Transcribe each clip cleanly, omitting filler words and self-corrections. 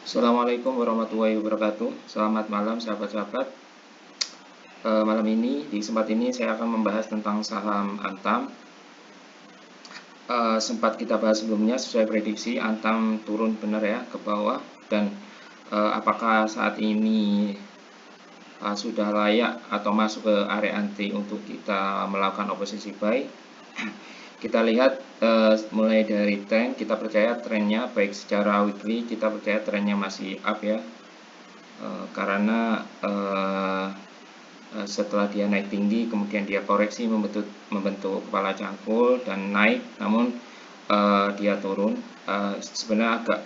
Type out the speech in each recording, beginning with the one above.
Assalamualaikum warahmatullahi wabarakatuh. Selamat malam sahabat-sahabat. Malam ini di kesempatan ini saya akan membahas tentang saham Antam. Sempat kita bahas sebelumnya, sesuai prediksi Antam turun benar ya ke bawah, dan apakah saat ini sudah layak atau masuk ke area anti untuk kita melakukan oposisi buy. Kita lihat mulai dari tren, kita percaya trennya baik secara weekly, kita percaya trennya masih up ya. Karena setelah dia naik tinggi, kemudian dia koreksi membentuk kepala cangkul dan naik, namun dia turun. Sebenarnya agak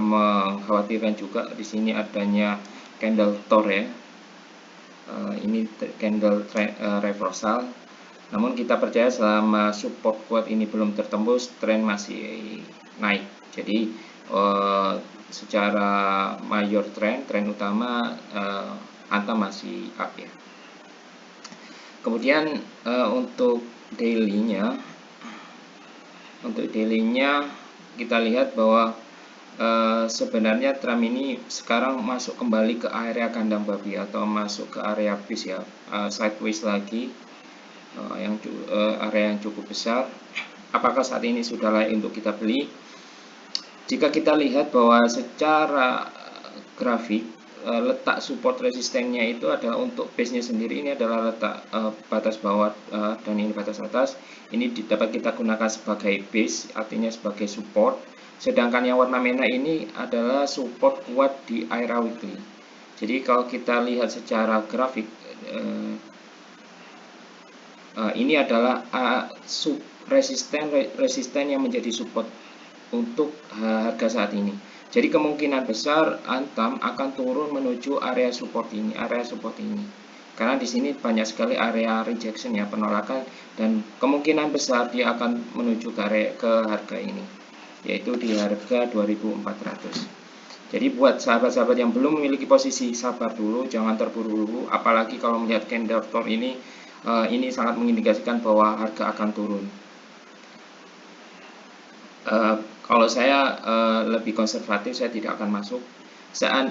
mengkhawatirkan juga di sini adanya candle Thor ya. Ini candle reversal. Namun kita percaya selama support kuat ini belum tertembus, tren masih naik. Jadi secara mayor tren utama Antam masih up ya. Kemudian untuk daily-nya kita lihat bahwa sebenarnya Trump ini sekarang masuk kembali ke area kandang babi atau masuk ke area fish ya, sideways lagi, area yang cukup besar. Apakah saat ini sudah layak untuk kita beli? Jika kita lihat bahwa secara grafik letak support resistennya itu adalah untuk base-nya sendiri, ini adalah letak batas bawah dan ini batas atas. Ini dapat kita gunakan sebagai base, artinya sebagai support. Sedangkan yang warna merah ini adalah support kuat di area weekly. Jadi kalau kita lihat secara grafik, ini adalah resisten yang menjadi support untuk harga saat ini. Jadi kemungkinan besar Antam akan turun menuju area support ini, Karena di sini banyak sekali area rejection ya, penolakan, dan kemungkinan besar dia akan menuju ke harga ini, yaitu di harga 2400. Jadi buat sahabat-sahabat yang belum memiliki posisi, sabar dulu, jangan terburu-buru, apalagi kalau melihat candle Thor ini sangat mengindikasikan bahwa harga akan turun. Kalau saya lebih konservatif, saya tidak akan masuk.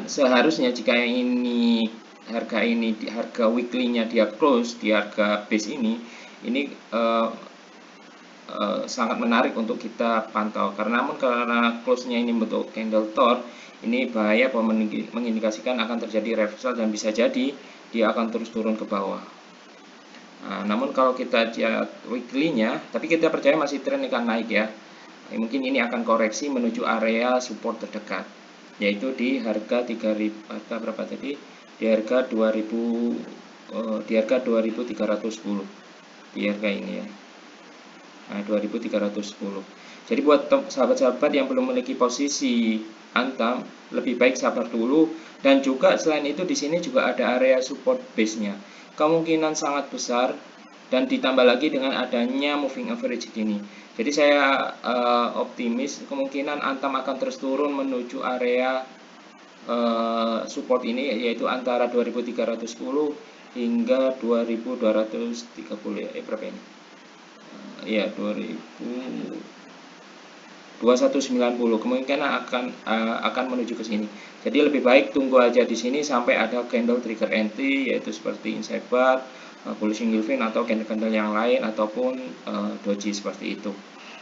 Seharusnya jika ini di harga weekly-nya dia close di harga base ini sangat menarik untuk kita pantau. Karena close-nya ini bentuk candle Thor, ini bahaya bahwa mengindikasikan akan terjadi reversal dan bisa jadi dia akan terus turun ke bawah. Namun kalau kita lihat weekly-nya, tapi kita percaya masih tren akan naik ya. Mungkin ini akan koreksi menuju area support terdekat, yaitu di harga 3000, harga berapa tadi? Di harga 2000, di harga 2310, di harga ini ya. 2310. Jadi buat sahabat-sahabat yang belum memiliki posisi Antam, lebih baik sabar dulu. Dan juga selain itu di sini juga ada area support base-nya. Kemungkinan sangat besar, dan ditambah lagi dengan adanya moving average ini. Jadi saya optimis kemungkinan Antam akan terus turun menuju area support ini, yaitu antara 2310 hingga 2230 ya. Berapa ini? Ya 2190, kemungkinan akan menuju ke sini. Jadi lebih baik tunggu aja di sini sampai ada candle trigger entry, yaitu seperti inside bar, bullish engulfing, atau candle-candle yang lain, ataupun doji seperti itu.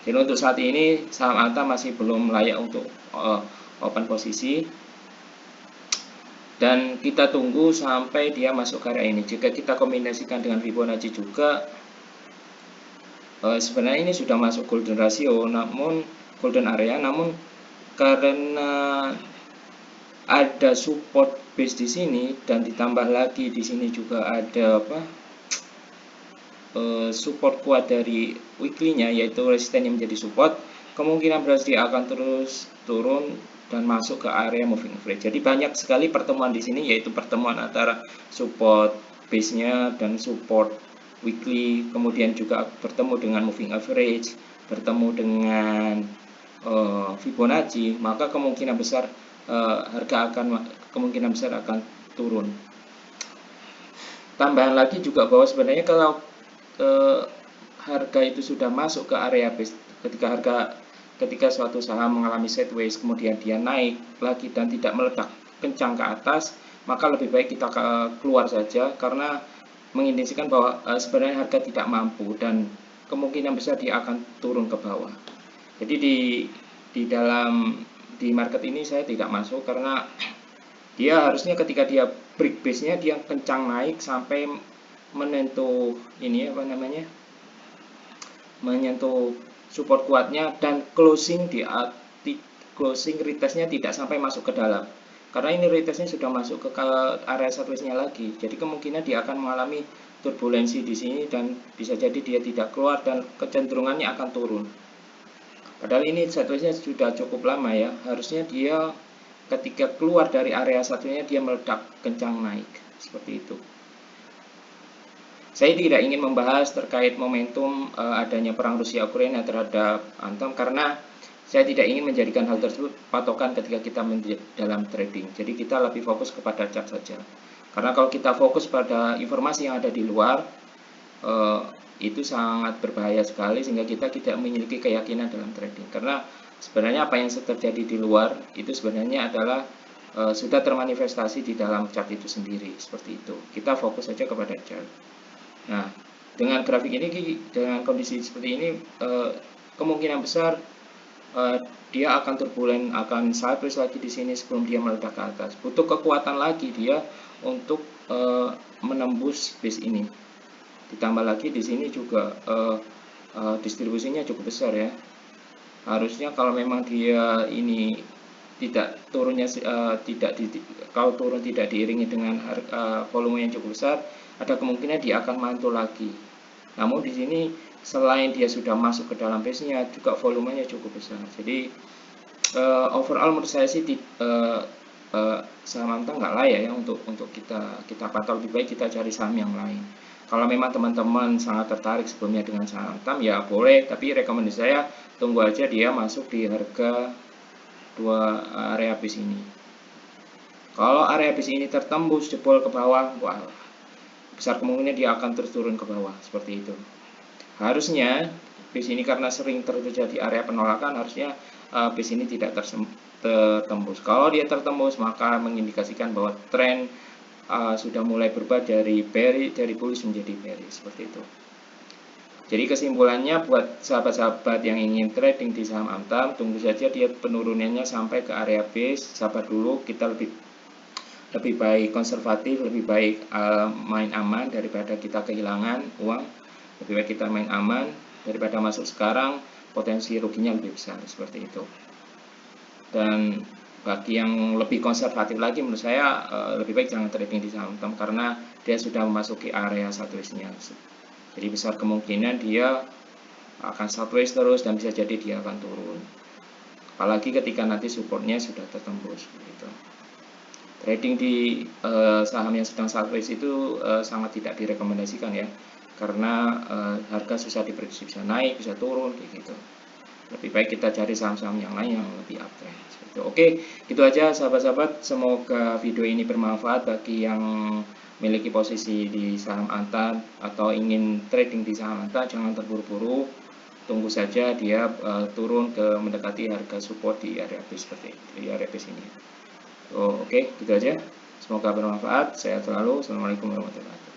Jadi untuk saat ini saham Antam masih belum layak untuk open posisi, dan kita tunggu sampai dia masuk ke area ini. Jika kita kombinasikan dengan Fibonacci juga, sebenarnya ini sudah masuk golden ratio, namun golden area, namun karena ada support base di sini dan ditambah lagi di sini juga ada support kuat dari weekly-nya, yaitu resisten yang menjadi support, kemungkinan berarti dia akan terus turun dan masuk ke area moving average. Jadi banyak sekali pertemuan di sini, yaitu pertemuan antara support base-nya dan support weekly, kemudian juga bertemu dengan moving average, bertemu dengan Fibonacci, maka kemungkinan besar harga akan turun. Tambahan lagi juga bahwa sebenarnya kalau harga itu sudah masuk ke area base, ketika harga ketika suatu saham mengalami sideways kemudian dia naik lagi dan tidak meledak kencang ke atas, maka lebih baik kita keluar saja, karena mengindikasikan bahwa sebenarnya harga tidak mampu dan kemungkinan besar dia akan turun ke bawah. Jadi di market ini saya tidak masuk, karena dia harusnya ketika dia break base-nya dia kencang naik sampai menyentuh ini apa namanya, menyentuh support kuatnya dan closing closing retestnya tidak sampai masuk ke dalam, karena ini retestnya sudah masuk ke area sideways-nya lagi. Jadi kemungkinan dia akan mengalami turbulensi di sini dan bisa jadi dia tidak keluar dan kecenderungannya akan turun. Padahal ini sideways-nya sudah cukup lama ya, harusnya dia ketika keluar dari area satunya dia meledak kencang naik seperti itu. Saya tidak ingin membahas terkait momentum adanya perang Rusia Ukraina terhadap Antam, karena saya tidak ingin menjadikan hal tersebut patokan ketika kita dalam trading. Jadi kita lebih fokus kepada chart saja. Karena kalau kita fokus pada informasi yang ada di luar, itu sangat berbahaya sekali sehingga kita tidak memiliki keyakinan dalam trading. Karena sebenarnya apa yang terjadi di luar itu sebenarnya adalah sudah termanifestasi di dalam chart itu sendiri, seperti itu. Kita fokus saja kepada chart. Nah, dengan grafik ini, dengan kondisi seperti ini, kemungkinan besar dia akan turbulen, akan sideways lagi di sini sebelum dia meledak ke atas. Butuh kekuatan lagi dia untuk menembus base ini. Ditambah lagi di sini juga distribusinya cukup besar ya. Harusnya kalau memang dia ini tidak turunnya kalau turun tidak diiringi dengan volume yang cukup besar, ada kemungkinan dia akan mantul lagi. Namun di sini selain dia sudah masuk ke dalam base-nya, juga volumenya cukup besar. Jadi overall menurut saya sih saham Antam nggak layak ya untuk kita pantau. Lebih baik kita cari saham yang lain. Kalau memang teman-teman sangat tertarik sebelumnya dengan saham Antam ya boleh, tapi rekomendasi saya tunggu aja dia masuk di harga dua area base ini. Kalau area base ini tertembus jebol ke bawah, wah, besar kemungkinan dia akan terus turun ke bawah seperti itu. Harusnya base ini karena sering terjadi area penolakan, harusnya base ini tidak tertembus. Kalau dia tertembus maka mengindikasikan bahwa tren sudah mulai berubah dari bullish menjadi bearish seperti itu. Jadi kesimpulannya buat sahabat-sahabat yang ingin trading di saham Antam, tunggu saja dia penurunannya sampai ke area base, sabar dulu. Kita lebih baik konservatif, lebih baik main aman daripada kita kehilangan uang. Lebih baik kita main aman daripada masuk sekarang, potensi ruginya lebih besar seperti itu. Dan bagi yang lebih konservatif lagi, menurut saya lebih baik jangan trading di saham Antam karena dia sudah memasuki area sideways-nya. Jadi besar kemungkinan dia akan sideways terus dan bisa jadi dia akan turun. Apalagi ketika nanti supportnya sudah tertembus gitu. Trading di saham yang sedang sideways itu sangat tidak direkomendasikan ya, karena harga susah diprediksi, bisa naik bisa turun kayak gitu. Lebih baik kita cari saham-saham yang lain yang lebih uptrend. Oke, gitu aja sahabat-sahabat. Semoga video ini bermanfaat bagi yang memiliki posisi di saham Antam atau ingin trading di saham Antam. Jangan terburu-buru, tunggu saja dia turun ke mendekati harga support di area base seperti itu, di area base ini. Oke, gitu aja. Semoga bermanfaat. Sehat selalu. Assalamualaikum warahmatullahi wabarakatuh.